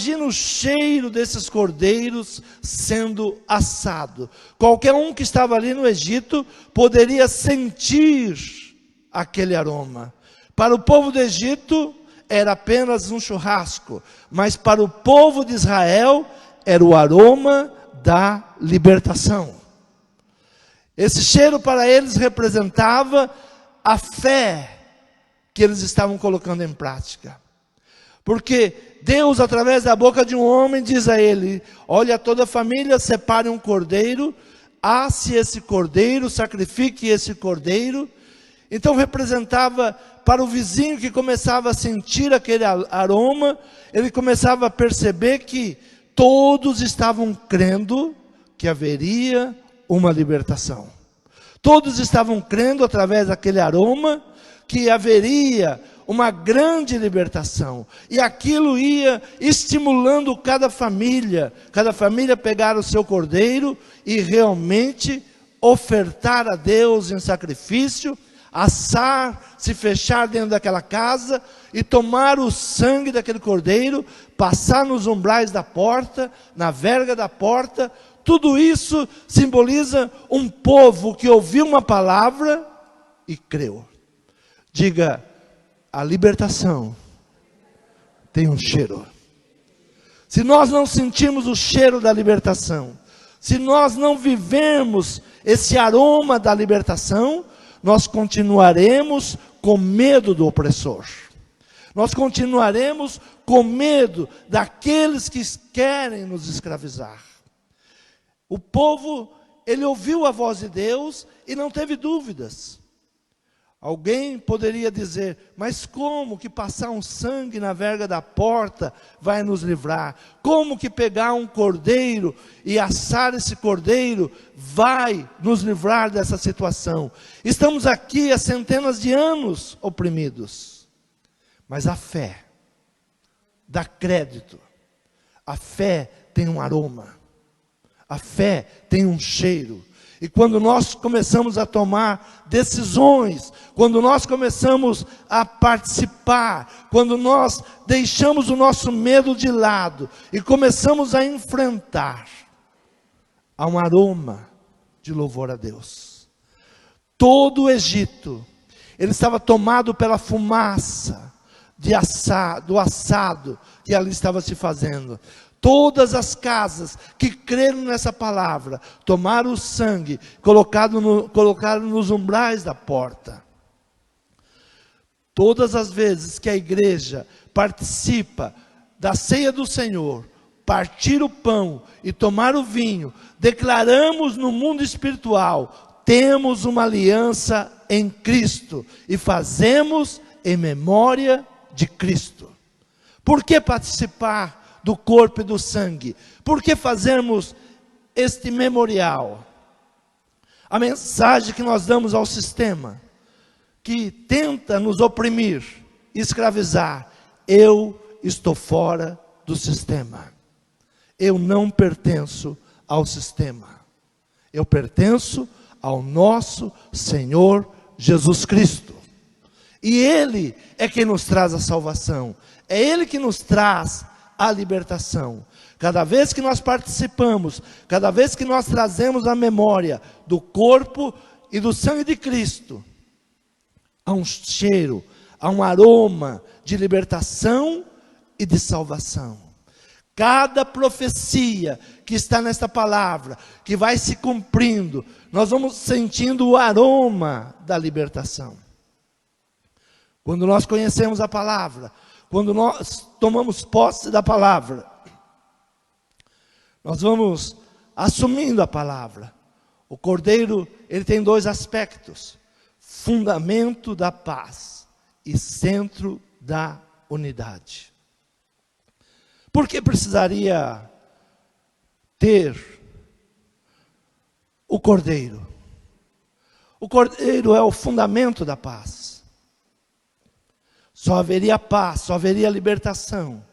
imagina o cheiro desses cordeiros sendo assado. Qualquer um que estava ali no Egito poderia sentir aquele aroma. Para o povo do Egito era apenas um churrasco, mas para o povo de Israel era o aroma da libertação. Esse cheiro para eles representava a fé que eles estavam colocando em prática. Porque Deus, através da boca de um homem, diz a ele: olha, toda a família, separe um cordeiro, asse esse cordeiro, sacrifique esse cordeiro. Então representava para o vizinho que começava a sentir aquele aroma, ele começava a perceber que todos estavam crendo que haveria uma libertação. Todos estavam crendo através daquele aroma que haveria uma grande libertação. E aquilo ia estimulando cada família pegar o seu cordeiro e realmente ofertar a Deus em sacrifício, assar, se fechar dentro daquela casa e tomar o sangue daquele cordeiro, passar nos umbrais da porta, na verga da porta. Tudo isso simboliza um povo que ouviu uma palavra e creu. Diga: a libertação tem um cheiro. Se nós não sentirmos o cheiro da libertação, se nós não vivemos esse aroma da libertação, nós continuaremos com medo do opressor. Nós continuaremos com medo daqueles que querem nos escravizar. O povo, ele ouviu a voz de Deus e não teve dúvidas. Alguém poderia dizer: mas como que passar um sangue na verga da porta vai nos livrar? Como que pegar um cordeiro e assar esse cordeiro vai nos livrar dessa situação? Estamos aqui há centenas de anos oprimidos. Mas a fé dá crédito. A fé tem um aroma. A fé tem um cheiro. E quando nós começamos a tomar decisões, quando nós começamos a participar, quando nós deixamos o nosso medo de lado e começamos a enfrentar, há um aroma de louvor a Deus. Todo o Egito, ele estava tomado pela fumaça do assado que ali estava se fazendo. Todas as casas que creram nessa palavra, tomaram o sangue, colocaram nos umbrais da porta. Todas as vezes que a igreja participa da ceia do Senhor, partir o pão e tomar o vinho, declaramos no mundo espiritual: temos uma aliança em Cristo e fazemos em memória de Cristo. Por que participar do corpo e do sangue? Por que fazermos este memorial? A mensagem que nós damos ao sistema, que tenta nos oprimir, escravizar: eu estou fora do sistema. Eu não pertenço ao sistema. Eu pertenço ao nosso Senhor Jesus Cristo. E Ele é quem nos traz a salvação. É Ele que nos traz a libertação. Cada vez que nós participamos, cada vez que nós trazemos a memória do corpo e do sangue de Cristo, há um cheiro, há um aroma de libertação e de salvação. Cada profecia que está nesta palavra, que vai se cumprindo, nós vamos sentindo o aroma da libertação. Quando nós conhecemos a palavra, quando nós tomamos posse da palavra, nós vamos assumindo a palavra. O cordeiro, ele tem dois aspectos: fundamento da paz e centro da unidade. Por que precisaria ter o cordeiro? O cordeiro é o fundamento da paz. Só haveria paz, só haveria libertação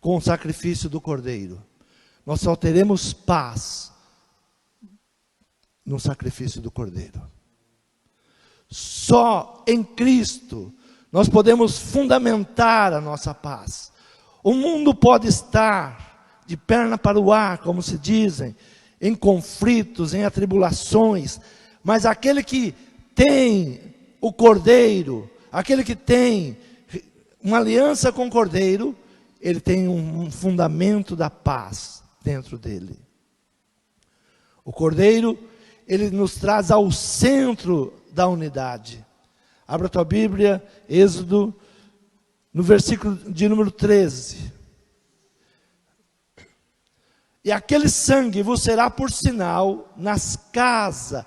com o sacrifício do cordeiro. Nós só teremos paz no sacrifício do cordeiro. Só em Cristo nós podemos fundamentar a nossa paz. O mundo pode estar de perna para o ar, como se dizem, em conflitos, em atribulações, mas aquele que tem o Cordeiro, aquele que tem uma aliança com o Cordeiro, ele tem um fundamento da paz dentro dele. O Cordeiro, ele nos traz ao centro da unidade. Abra a tua Bíblia, Êxodo, no versículo de número 13. E aquele sangue vos será por sinal nas casas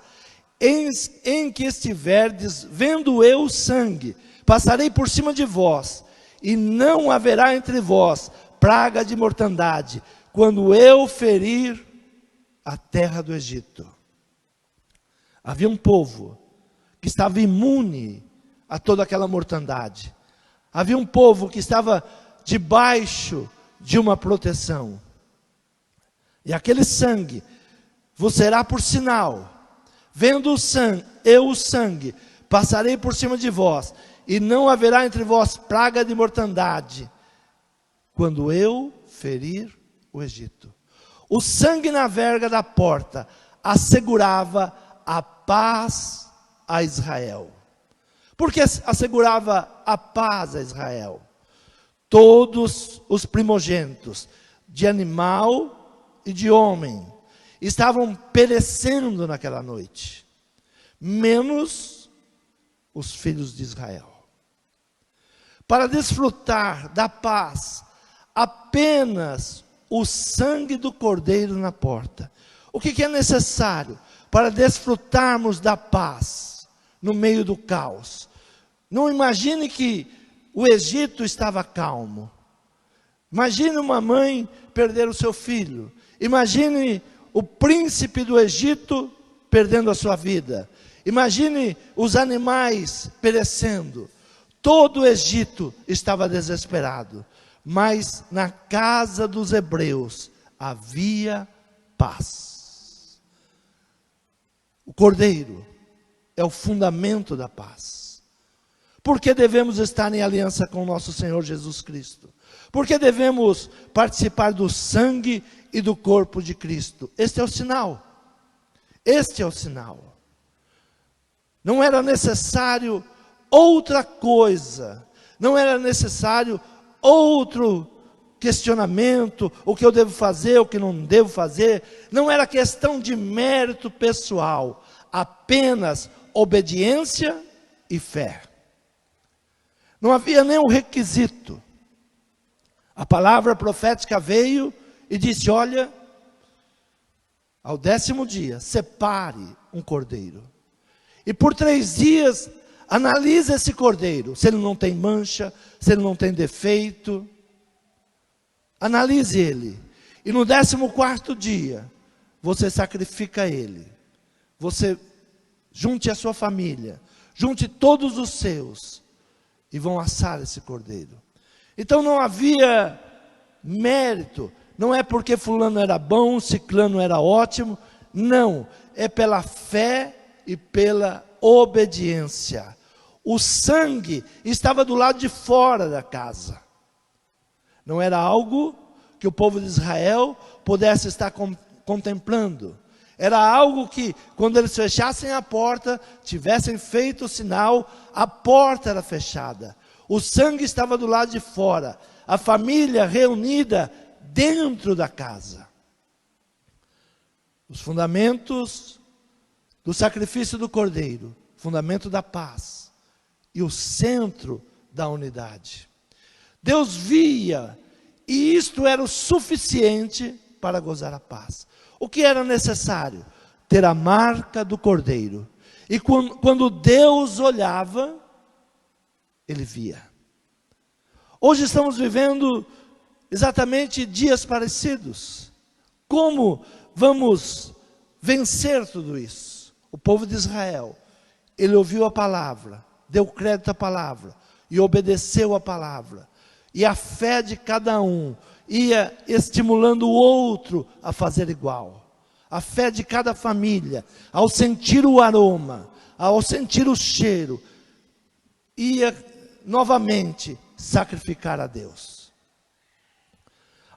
em que estiverdes, vendo eu o sangue, passarei por cima de vós, e não haverá entre vós praga de mortandade, quando eu ferir a terra do Egito. Havia um povo que estava imune a toda aquela mortandade. Havia um povo que estava debaixo de uma proteção. E aquele sangue vos será por sinal. Vendo o sangue, passarei por cima de vós, e não haverá entre vós praga de mortandade, quando eu ferir o Egito. O sangue na verga da porta assegurava a paz a Israel. Por que assegurava a paz a Israel? Todos os primogênitos, de animal e de homem, estavam perecendo naquela noite, menos os filhos de Israel. Para desfrutar da paz, apenas o sangue do Cordeiro na porta. O que é necessário para desfrutarmos da paz no meio do caos? Não imagine que o Egito estava calmo. Imagine uma mãe perder o seu filho. Imagine o príncipe do Egito perdendo a sua vida. Imagine os animais perecendo. Todo o Egito estava desesperado. Mas na casa dos hebreus havia paz. O Cordeiro é o fundamento da paz. Por que devemos estar em aliança com o nosso Senhor Jesus Cristo? Por que devemos participar do sangue e do corpo de Cristo? Este é o sinal. Este é o sinal. Não era necessário outra coisa. Não era necessário outro questionamento. O que eu devo fazer, o que não devo fazer. Não era questão de mérito pessoal. Apenas obediência e fé. Não havia nenhum requisito. A palavra profética veio e disse: olha, ao 10º dia, separe um cordeiro. E por 3 dias, analise esse cordeiro. Se ele não tem mancha, se ele não tem defeito. Analise ele. E no 14º dia, você sacrifica ele. Você junte a sua família, junte todos os seus, e vão assar esse cordeiro. Então não havia mérito. Não é porque fulano era bom, ciclano era ótimo. Não, é pela fé e pela obediência. O sangue estava do lado de fora da casa. Não era algo que o povo de Israel pudesse estar contemplando. Era algo que, quando eles fechassem a porta, tivessem feito o sinal, a porta era fechada. O sangue estava do lado de fora. A família reunida dentro da casa. Os fundamentos do sacrifício do Cordeiro, fundamento da paz e o centro da unidade. Deus via, e isto era o suficiente para gozar a paz. O que era necessário? Ter a marca do Cordeiro. E quando Deus olhava, Ele via. Hoje estamos vivendo exatamente dias parecidos. Como vamos vencer tudo isso? O povo de Israel, ele ouviu a palavra, deu crédito à palavra e obedeceu a palavra. E a fé de cada um ia estimulando o outro a fazer igual. A fé de cada família, ao sentir o aroma, ao sentir o cheiro, ia novamente sacrificar a Deus.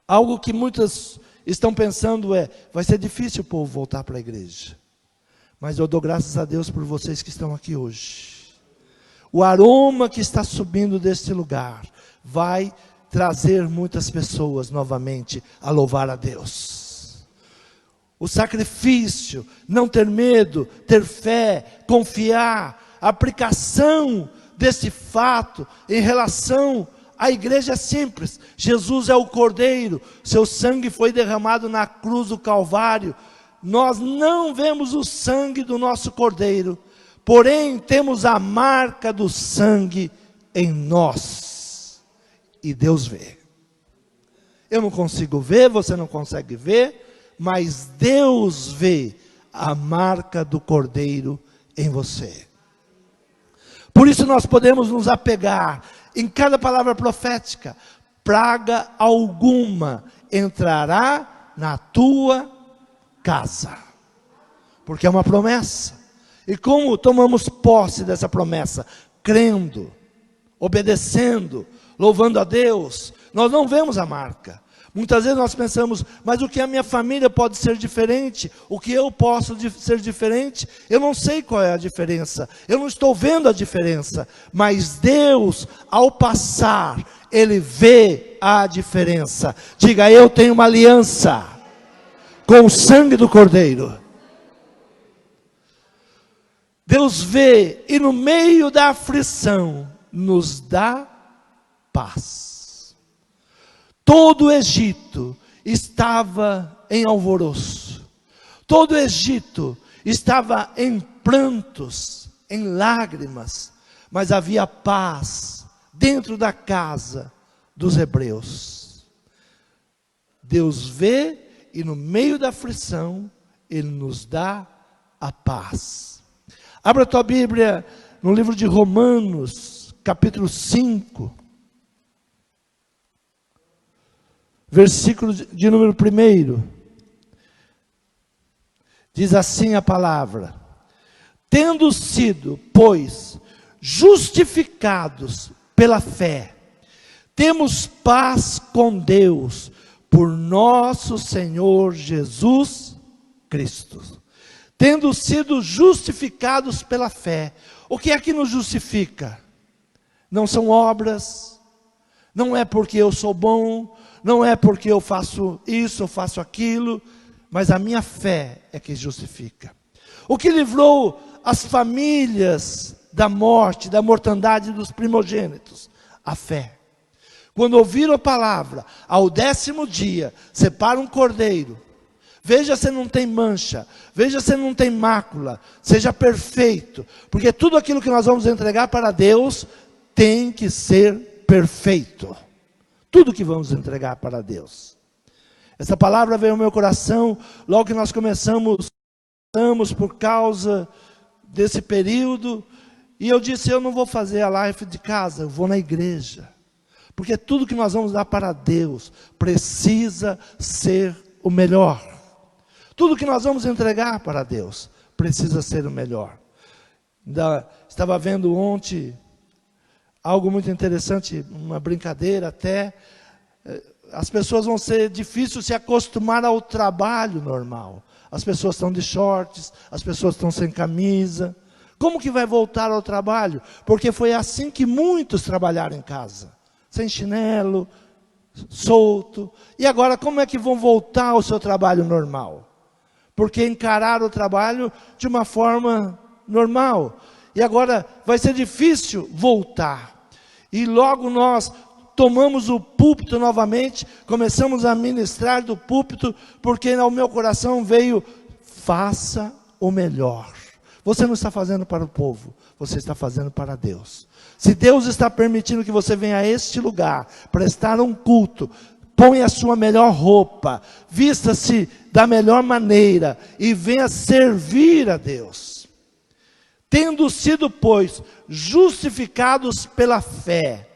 Algo que muitos estão pensando vai ser difícil o povo voltar para a igreja. Mas eu dou graças a Deus por vocês que estão aqui hoje. O aroma que está subindo deste lugar vai trazer muitas pessoas novamente a louvar a Deus. O sacrifício, não ter medo, ter fé, confiar, a aplicação desse fato em relação à igreja é simples. Jesus é o Cordeiro, seu sangue foi derramado na cruz do Calvário. Nós não vemos o sangue do nosso Cordeiro, porém temos a marca do sangue em nós. E Deus vê. Eu não consigo ver, você não consegue ver, mas Deus vê a marca do Cordeiro em você. Por isso nós podemos nos apegar em cada palavra profética. Praga alguma entrará na tua casa. Porque é uma promessa. E como tomamos posse dessa promessa? Crendo, obedecendo, louvando a Deus. Nós não vemos a marca. Muitas vezes nós pensamos, mas o que a minha família pode ser diferente? O que eu posso ser diferente? Eu não sei qual é a diferença. Eu não estou vendo a diferença. Mas Deus, ao passar, Ele vê a diferença. Diga, eu tenho uma aliança com o sangue do Cordeiro. Deus vê e no meio da aflição nos dá paz. Todo o Egito estava em alvoroço. Todo o Egito estava em prantos, em lágrimas. Mas havia paz dentro da casa dos hebreus. Deus vê e no meio da aflição, Ele nos dá a paz. Abra a tua Bíblia no livro de Romanos, capítulo 5. Versículo de número 1. Diz assim a palavra: tendo sido, pois, justificados pela fé, temos paz com Deus, por nosso Senhor Jesus Cristo. Tendo sido justificados pela fé. O que é que nos justifica? Não são obras, não é porque eu sou bom, não é porque eu faço isso, eu faço aquilo, mas a minha fé é que justifica. O que livrou as famílias da morte, da mortandade dos primogênitos? A fé. Quando ouviram a palavra, ao 10º dia, separa um cordeiro, veja se não tem mancha, veja se não tem mácula, seja perfeito, porque tudo aquilo que nós vamos entregar para Deus, tem que ser perfeito. Tudo que vamos entregar para Deus. Essa palavra veio ao meu coração, logo que nós começamos por causa desse período, e eu disse, eu não vou fazer a live de casa, eu vou na igreja. Porque tudo que nós vamos dar para Deus, precisa ser o melhor. Tudo que nós vamos entregar para Deus, precisa ser o melhor. Estava vendo ontem algo muito interessante, uma brincadeira até. As pessoas vão ser difícil se acostumar ao trabalho normal. As pessoas estão de shorts, as pessoas estão sem camisa. Como que vai voltar ao trabalho? Porque foi assim que muitos trabalharam em casa. Sem chinelo, solto. E agora como é que vão voltar ao seu trabalho normal? Porque encararam o trabalho de uma forma normal. E agora vai ser difícil voltar. E logo nós tomamos o púlpito novamente, começamos a ministrar do púlpito, porque ao meu coração veio, faça o melhor. Você não está fazendo para o povo, você está fazendo para Deus. Se Deus está permitindo que você venha a este lugar, prestar um culto, ponha a sua melhor roupa, vista-se da melhor maneira e venha servir a Deus. Tendo sido, pois, justificados pela fé,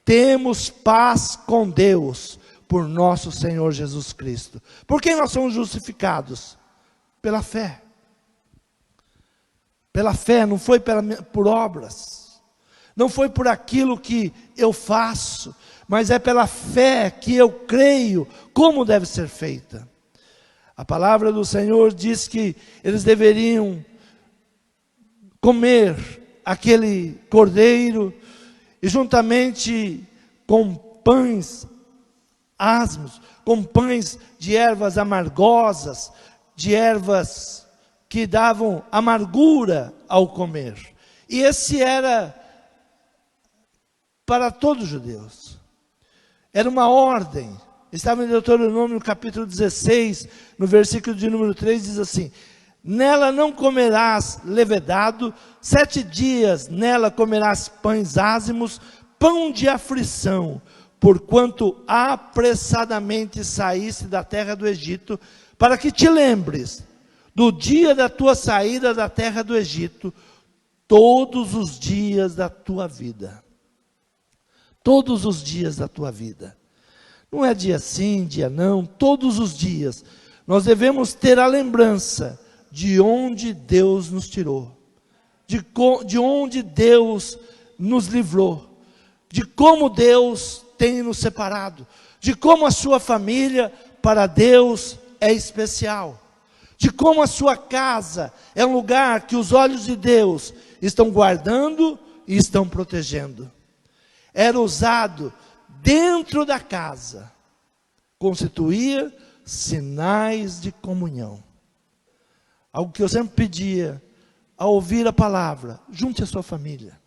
temos paz com Deus, por nosso Senhor Jesus Cristo. Por que nós somos justificados? Pela fé. Pela fé, não foi por obras. Não foi por aquilo que eu faço, mas é pela fé que eu creio como deve ser feita. A palavra do Senhor diz que eles deveriam comer aquele cordeiro e juntamente com pães asmos, com pães de ervas amargosas, de ervas que davam amargura ao comer. E esse era para todos os judeus. Era uma ordem. Estava em Deuteronômio capítulo 16, no versículo de número 3, diz assim: nela não comerás levedado, 7 dias nela comerás pães ázimos, pão de aflição, porquanto apressadamente saíste da terra do Egito, para que te lembres do dia da tua saída da terra do Egito, todos os dias da tua vida. Todos os dias da tua vida. Não é dia sim, dia não, todos os dias. Nós devemos ter a lembrança de onde Deus nos tirou, de onde Deus nos livrou, de como Deus tem nos separado, de como a sua família para Deus é especial, de como a sua casa é um lugar que os olhos de Deus estão guardando e estão protegendo. Era usado dentro da casa, constituía sinais de comunhão. Algo que eu sempre pedia, ao ouvir a palavra: junte a sua família,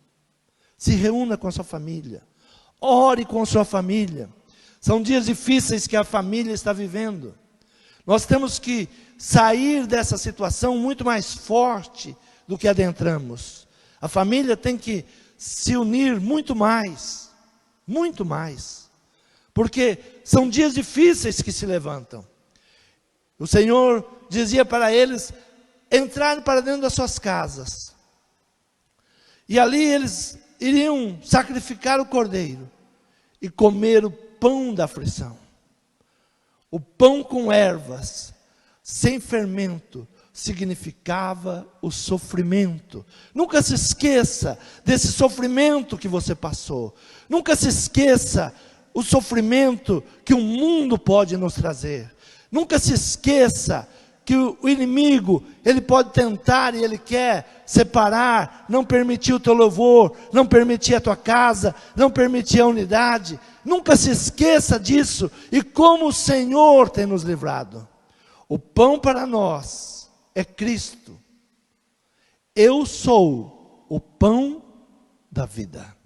se reúna com a sua família, ore com a sua família. São dias difíceis que a família está vivendo. Nós temos que sair dessa situação muito mais forte do que adentramos. A família tem que se unir muito mais, porque são dias difíceis que se levantam. O Senhor dizia para eles entrarem para dentro das suas casas, e ali eles iriam sacrificar o cordeiro e comer o pão da aflição, o pão com ervas, sem fermento, significava o sofrimento. Nunca se esqueça desse sofrimento que você passou. Nunca se esqueça o sofrimento que o mundo pode nos trazer. Nunca se esqueça que o inimigo, ele pode tentar e ele quer separar, não permitir o teu louvor, não permitir a tua casa, não permitir a unidade. Nunca se esqueça disso e como o Senhor tem nos livrado. O pão para nós é Cristo. Eu sou o pão da vida.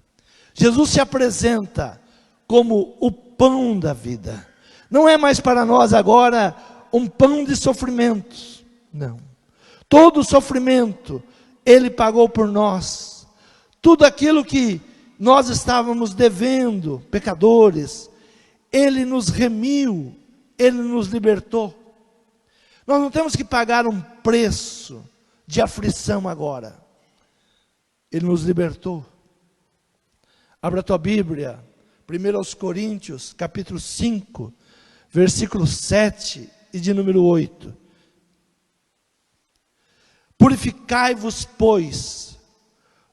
Jesus se apresenta como o pão da vida. Não é mais para nós agora um pão de sofrimentos. Não. Todo sofrimento Ele pagou por nós. Tudo aquilo que nós estávamos devendo, pecadores, Ele nos remiu, Ele nos libertou. Nós não temos que pagar um preço de aflição agora. Ele nos libertou. Abra a tua Bíblia, 1 Coríntios, capítulo 5, versículo 7 e de número 8. Purificai-vos, pois,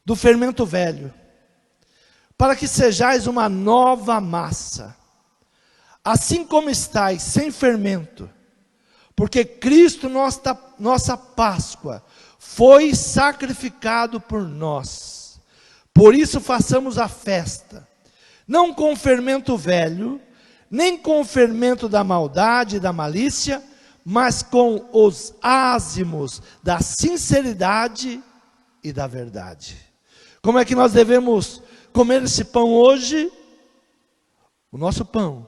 do fermento velho, para que sejais uma nova massa, assim como estáis sem fermento, porque Cristo, nossa Páscoa, foi sacrificado por nós. Por isso façamos a festa, não com o fermento velho, nem com o fermento da maldade e da malícia, mas com os ázimos da sinceridade e da verdade. Como é que nós devemos comer esse pão hoje? O nosso pão,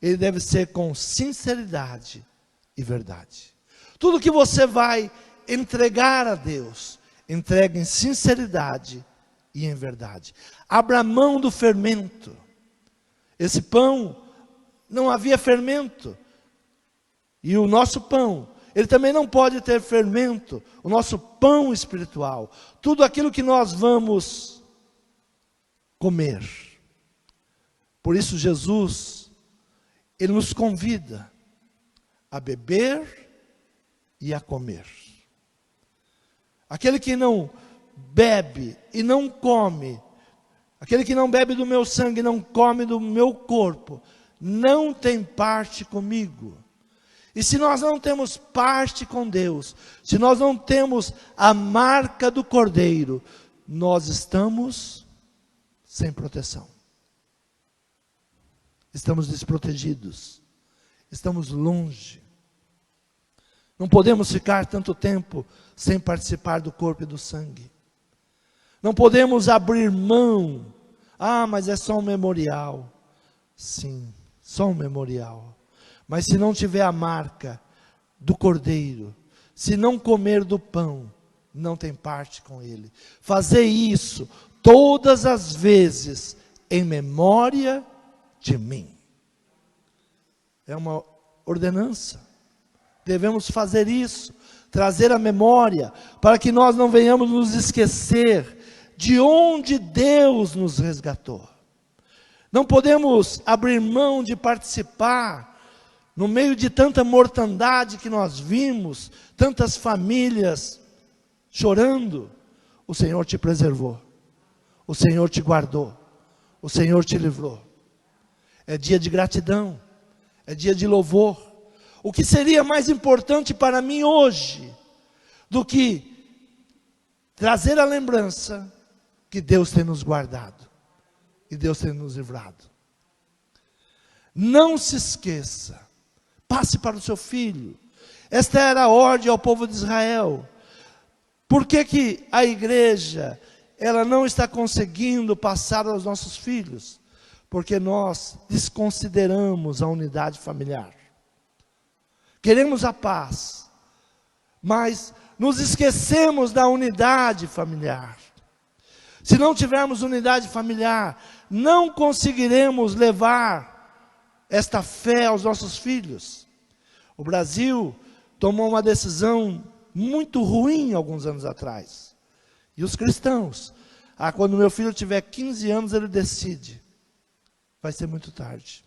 ele deve ser com sinceridade e verdade. Tudo que você vai entregar a Deus, entregue em sinceridade e em verdade. Abra mão do fermento. Esse pão, não havia fermento. E o nosso pão, ele também não pode ter fermento. O nosso pão espiritual, tudo aquilo que nós vamos comer. Por isso Jesus, Ele nos convida a beber e a comer. Aquele que não bebe e não come Aquele que não bebe do meu sangue, não come do meu corpo, não tem parte comigo. E se nós não temos parte com Deus, se nós não temos a marca do Cordeiro, nós estamos sem proteção. Estamos desprotegidos. Estamos longe. Não podemos ficar tanto tempo sem participar do corpo e do sangue. Não podemos abrir mão. Ah, mas é só um memorial. Sim, só um memorial. Mas se não tiver a marca do Cordeiro, se não comer do pão, não tem parte com ele. Fazer isso todas as vezes em memória de mim. É uma ordenança. Devemos fazer isso, trazer a memória, para que nós não venhamos nos esquecer de onde Deus nos resgatou. Não podemos abrir mão de participar, no meio de tanta mortandade que nós vimos, tantas famílias chorando. O Senhor te preservou, o Senhor te guardou, o Senhor te livrou. É dia de gratidão, é dia de louvor. O que seria mais importante para mim hoje, do que trazer a lembrança que Deus tem nos guardado, e Deus tem nos livrado. Não se esqueça, passe para o seu filho. Esta era a ordem ao povo de Israel. Por que que a igreja, ela não está conseguindo passar aos nossos filhos? Porque nós desconsideramos a unidade familiar. Queremos a paz, mas nos esquecemos da unidade familiar. Se não tivermos unidade familiar, não conseguiremos levar esta fé aos nossos filhos. O Brasil tomou uma decisão muito ruim alguns anos atrás. E os cristãos, quando meu filho tiver 15 anos, ele decide. Vai ser muito tarde.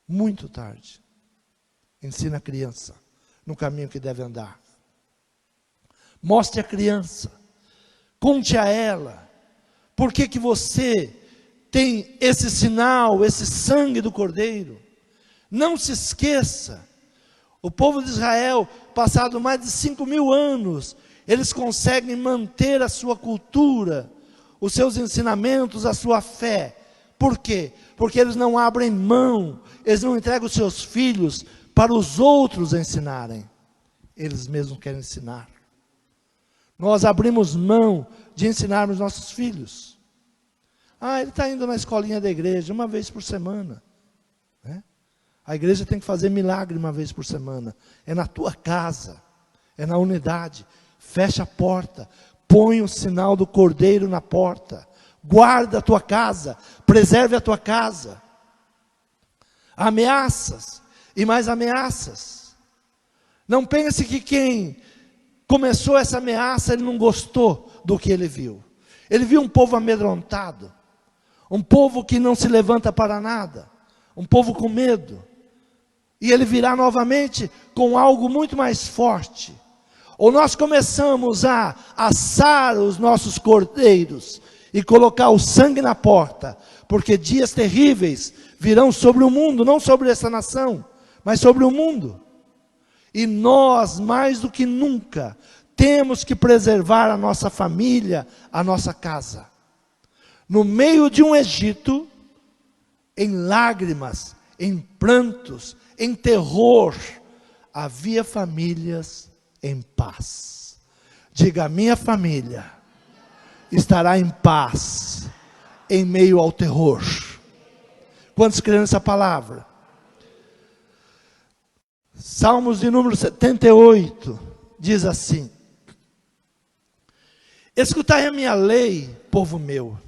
Muito tarde. Ensina a criança no caminho que deve andar. Mostre a criança. Conte a ela. Por que que você tem esse sinal, esse sangue do Cordeiro? Não se esqueça. O povo de Israel, passado mais de 5.000 anos, eles conseguem manter a sua cultura, os seus ensinamentos, a sua fé. Por quê? Porque eles não abrem mão, eles não entregam os seus filhos para os outros ensinarem. Eles mesmos querem ensinar. Nós abrimos mão de ensinarmos nossos filhos. Ele está indo na escolinha da igreja uma vez por semana. Né? A igreja tem que fazer milagre uma vez por semana. É na tua casa, é na unidade. Fecha a porta, põe o sinal do Cordeiro na porta. Guarda a tua casa, preserve a tua casa. Ameaças e mais ameaças. Não pense que quem começou essa ameaça, ele não gostou do que ele viu. Ele viu um povo amedrontado, um povo que não se levanta para nada, um povo com medo. E ele virá novamente com algo muito mais forte. Ou nós começamos a assar os nossos cordeiros e colocar o sangue na porta, porque dias terríveis virão sobre o mundo, não sobre essa nação, mas sobre o mundo. E nós, mais do que nunca, temos que preservar a nossa família, a nossa casa. No meio de um Egito, em lágrimas, em prantos, em terror, havia famílias em paz. Diga, minha família estará em paz, em meio ao terror. Quantos creem nessa palavra? Salmos de número 78, diz assim: escutai a minha lei, povo meu,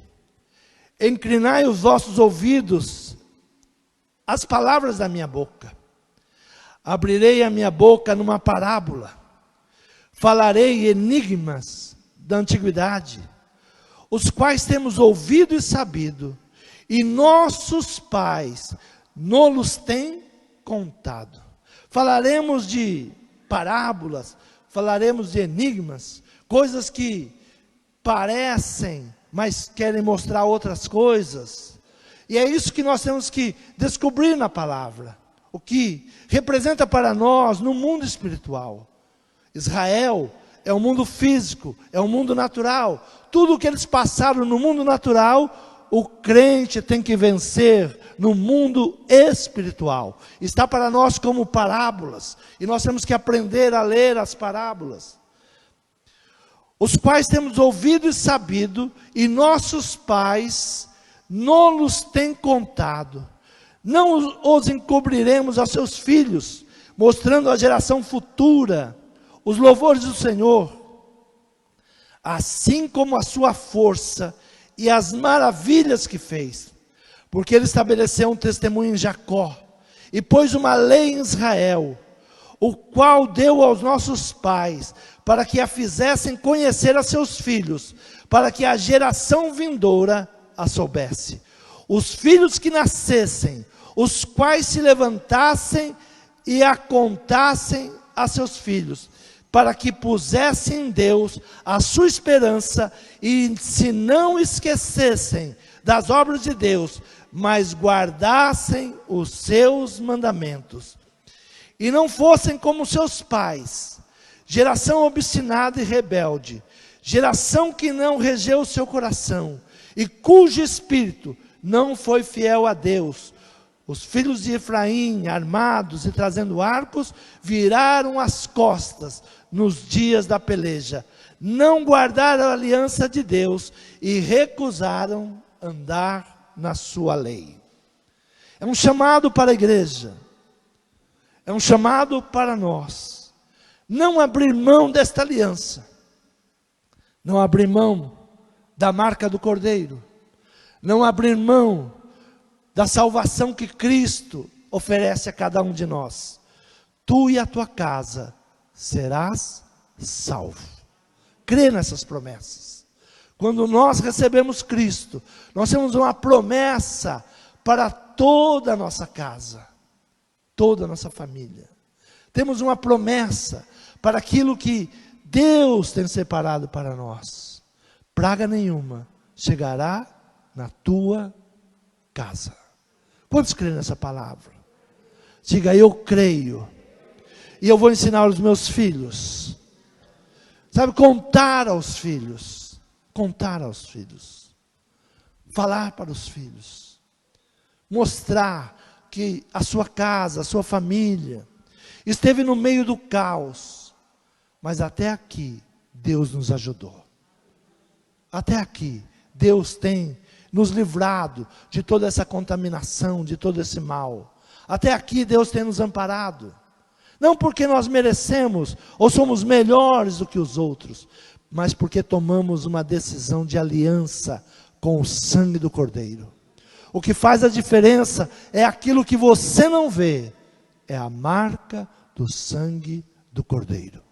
inclinai os vossos ouvidos às palavras da minha boca. Abrirei a minha boca numa parábola, falarei enigmas da antiguidade, os quais temos ouvido e sabido, e nossos pais nos têm contado. Falaremos de parábolas, falaremos de enigmas, coisas que parecem mas querem mostrar outras coisas. E é isso que nós temos que descobrir na palavra. O que representa para nós no mundo espiritual. Israel é o mundo físico, é o mundo natural. Tudo o que eles passaram no mundo natural, o crente tem que vencer no mundo espiritual. Está para nós como parábolas. E nós temos que aprender a ler as parábolas. Os quais temos ouvido e sabido, e nossos pais nos têm contado. Não os encobriremos aos seus filhos, mostrando à geração futura os louvores do Senhor, assim como a sua força e as maravilhas que fez. Porque ele estabeleceu um testemunho em Jacó, e pôs uma lei em Israel, o qual deu aos nossos pais, para que a fizessem conhecer a seus filhos, para que a geração vindoura a soubesse. Os filhos que nascessem, os quais se levantassem e a contassem a seus filhos, para que pusessem em Deus a sua esperança, e se não esquecessem das obras de Deus, mas guardassem os seus mandamentos, e não fossem como seus pais, geração obstinada e rebelde, geração que não regeu o seu coração, e cujo espírito não foi fiel a Deus. Os filhos de Efraim, armados e trazendo arcos, viraram as costas nos dias da peleja. Não guardaram a aliança de Deus e recusaram andar na sua lei. É um chamado para a igreja. É um chamado para nós. Não abrir mão desta aliança. Não abrir mão da marca do Cordeiro. Não abrir mão da salvação que Cristo oferece a cada um de nós. Tu e a tua casa serás salvo. Crê nessas promessas. Quando nós recebemos Cristo, nós temos uma promessa para toda a nossa casa, toda a nossa família. Temos uma promessa para aquilo que Deus tem separado para nós. Praga nenhuma chegará na tua casa. Quantos creem nessa palavra? Diga, eu creio. E eu vou ensinar aos meus filhos. Sabe, contar aos filhos. Contar aos filhos. Falar para os filhos. Mostrar que a sua casa, a sua família, esteve no meio do caos. Mas até aqui, Deus nos ajudou. Até aqui, Deus tem nos livrado de toda essa contaminação, de todo esse mal. Até aqui Deus tem nos amparado. Não porque nós merecemos, ou somos melhores do que os outros, mas porque tomamos uma decisão de aliança com o sangue do Cordeiro. O que faz a diferença é aquilo que você não vê, é a marca do sangue do Cordeiro.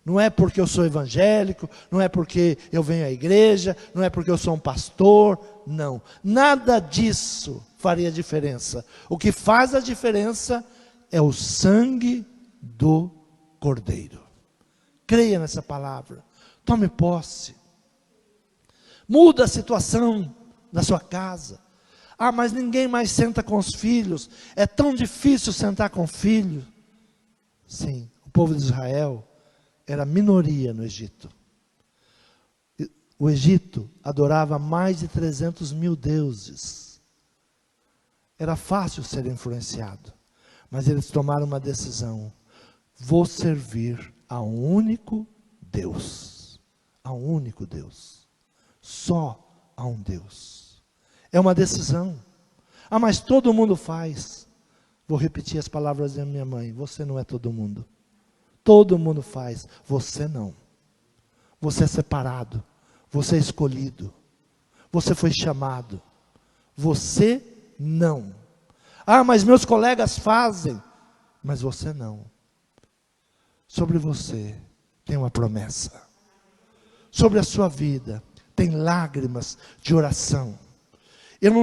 Não é porque eu sou evangélico, não é porque eu venho à igreja, não é porque eu sou um pastor, não. Nada disso faria diferença. O que faz a diferença é o sangue do Cordeiro. Creia nessa palavra. Tome posse. Muda a situação da sua casa. Ah, mas ninguém mais senta com os filhos. É tão difícil sentar com o filho. Sim, o povo de Israel era minoria no Egito. O Egito adorava mais de 300 mil deuses. Era fácil ser influenciado. Mas eles tomaram uma decisão. Vou servir a um único Deus. A um único Deus. Só a um Deus. É uma decisão. Ah, mas todo mundo faz. Vou repetir as palavras da minha mãe. Você não é todo mundo. Todo mundo faz, você não. Você é separado, você é escolhido, você foi chamado, você não. Ah, mas meus colegas fazem, mas você não. Sobre você tem uma promessa. Sobre a sua vida tem lágrimas de oração. Eu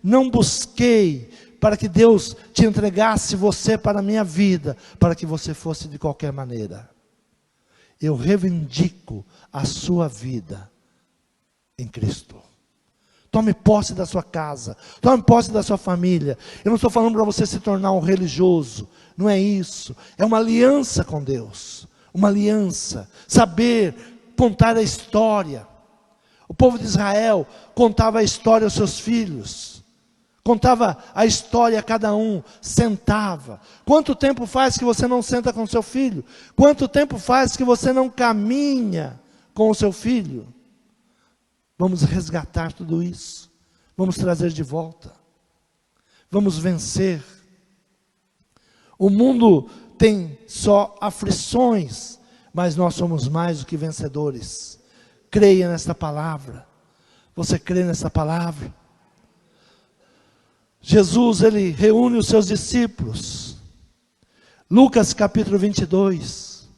não busquei para que Deus te entregasse você para a minha vida, para que você fosse de qualquer maneira. Eu reivindico a sua vida em Cristo. Tome posse da sua casa, tome posse da sua família. Eu não estou falando para você se tornar um religioso, não é isso. É uma aliança com Deus, uma aliança. Saber contar a história. O povo de Israel contava a história aos seus filhos, contava a história a cada um, sentava. Quanto tempo faz que você não senta com seu filho? Quanto tempo faz que você não caminha com o seu filho? Vamos resgatar tudo isso. Vamos trazer de volta. Vamos vencer. O mundo tem só aflições, mas nós somos mais do que vencedores. Creia nesta palavra. Você crê nessa palavra? Jesus, ele reúne os seus discípulos. Lucas capítulo 22.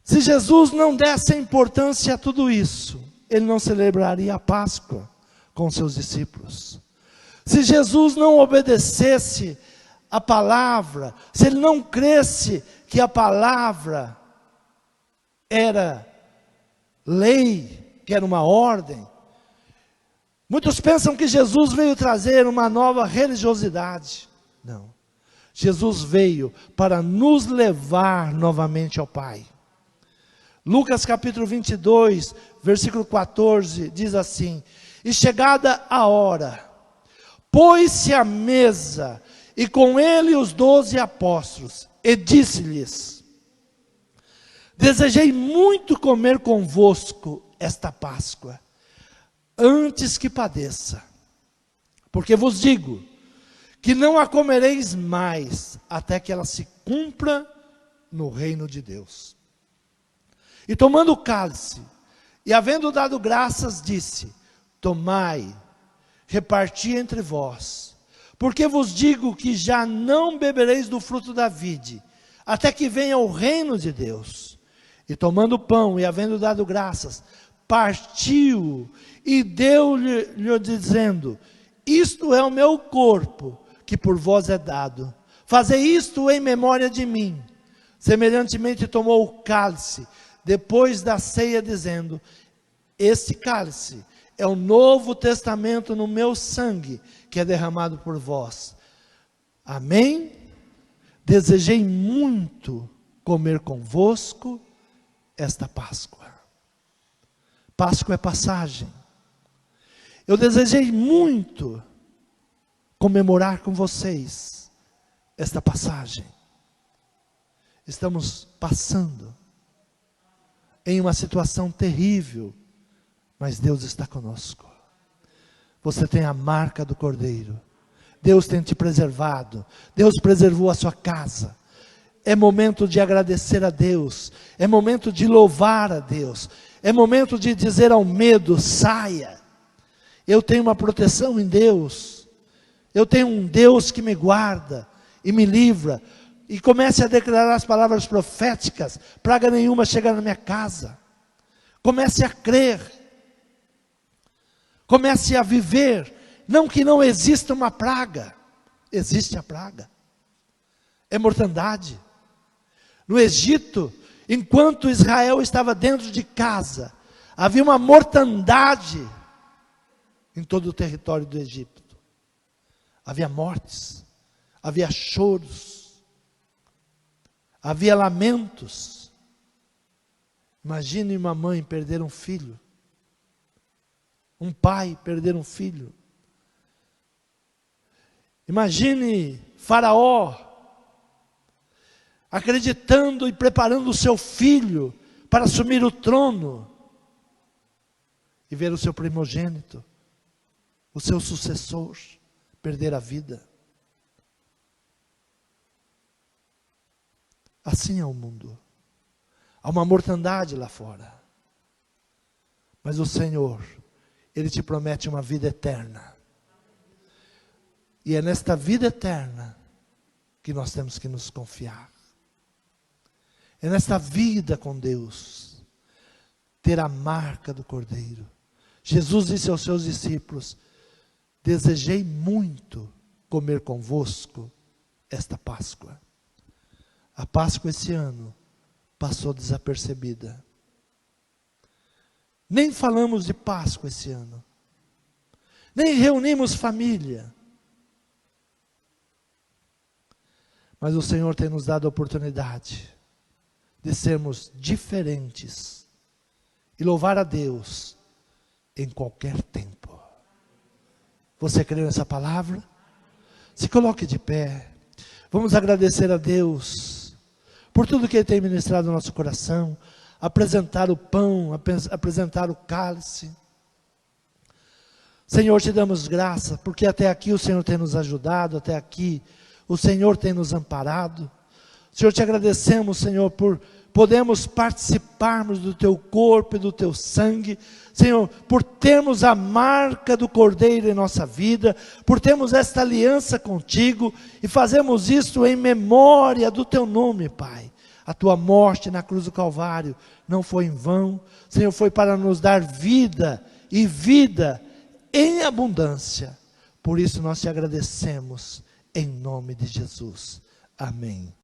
Se Jesus não desse importância a tudo isso, ele não celebraria a Páscoa com seus discípulos. Se Jesus não obedecesse a palavra, se ele não cresse que a palavra era lei, que era uma ordem. Muitos pensam que Jesus veio trazer uma nova religiosidade. Não. Jesus veio para nos levar novamente ao Pai. Lucas capítulo 22, versículo 14, diz assim: E chegada a hora, pôs-se à mesa, e com ele os 12 apóstolos, e disse-lhes: Desejei muito comer convosco esta Páscoa, antes que padeça. Porque vos digo, que não a comereis mais, até que ela se cumpra no reino de Deus. E tomando o cálice, e havendo dado graças, disse: Tomai, reparti entre vós, porque vos digo que já não bebereis do fruto da vide, até que venha o reino de Deus. E tomando o pão, e havendo dado graças, partiu, e deu-lhe dizendo: Isto é o meu corpo, que por vós é dado. Fazei isto em memória de mim. Semelhantemente tomou o cálice, depois da ceia, dizendo: Este cálice é o novo testamento no meu sangue, que é derramado por vós. Amém? Desejei muito comer convosco esta Páscoa. Páscoa é passagem. Eu desejei muito comemorar com vocês esta passagem. Estamos passando em uma situação terrível, mas Deus está conosco. Você tem a marca do Cordeiro. Deus tem te preservado. Deus preservou a sua casa. É momento de agradecer a Deus. É momento de louvar a Deus. É momento de dizer ao medo: saia. Eu tenho uma proteção em Deus. Eu tenho um Deus que me guarda e me livra. E comece a declarar as palavras proféticas: praga nenhuma chega na minha casa. Comece a crer. Comece a viver. Não que não exista uma praga. Existe a praga. É mortandade. No Egito, enquanto Israel estava dentro de casa, havia uma mortandade em todo o território do Egito. Havia mortes, havia choros, havia lamentos. Imagine uma mãe perder um filho, um pai perder um filho. Imagine Faraó acreditando e preparando o seu filho para assumir o trono e ver o seu primogênito, o seu sucessor, perder a vida. Assim é o mundo. Há uma mortandade lá fora. Mas o Senhor, Ele te promete uma vida eterna. E é nesta vida eterna que nós temos que nos confiar. É nesta vida com Deus, ter a marca do Cordeiro. Jesus disse aos seus discípulos: desejei muito comer convosco esta Páscoa. A Páscoa esse ano passou desapercebida. Nem falamos de Páscoa esse ano. Nem reunimos família. Mas o Senhor tem nos dado a oportunidade de sermos diferentes e louvar a Deus em qualquer tempo. Você crê nessa palavra? Se coloque de pé. Vamos agradecer a Deus por tudo que Ele tem ministrado no nosso coração. Apresentar o pão, apresentar o cálice. Senhor, te damos graça, porque até aqui o Senhor tem nos ajudado, até aqui o Senhor tem nos amparado. Senhor, te agradecemos, Senhor, por podermos participarmos do Teu corpo e do Teu sangue. Senhor, por termos a marca do Cordeiro em nossa vida, por termos esta aliança contigo, e fazemos isso em memória do Teu nome, Pai. A Tua morte na cruz do Calvário não foi em vão, Senhor, foi para nos dar vida, e vida em abundância. Por isso nós te agradecemos, em nome de Jesus. Amém.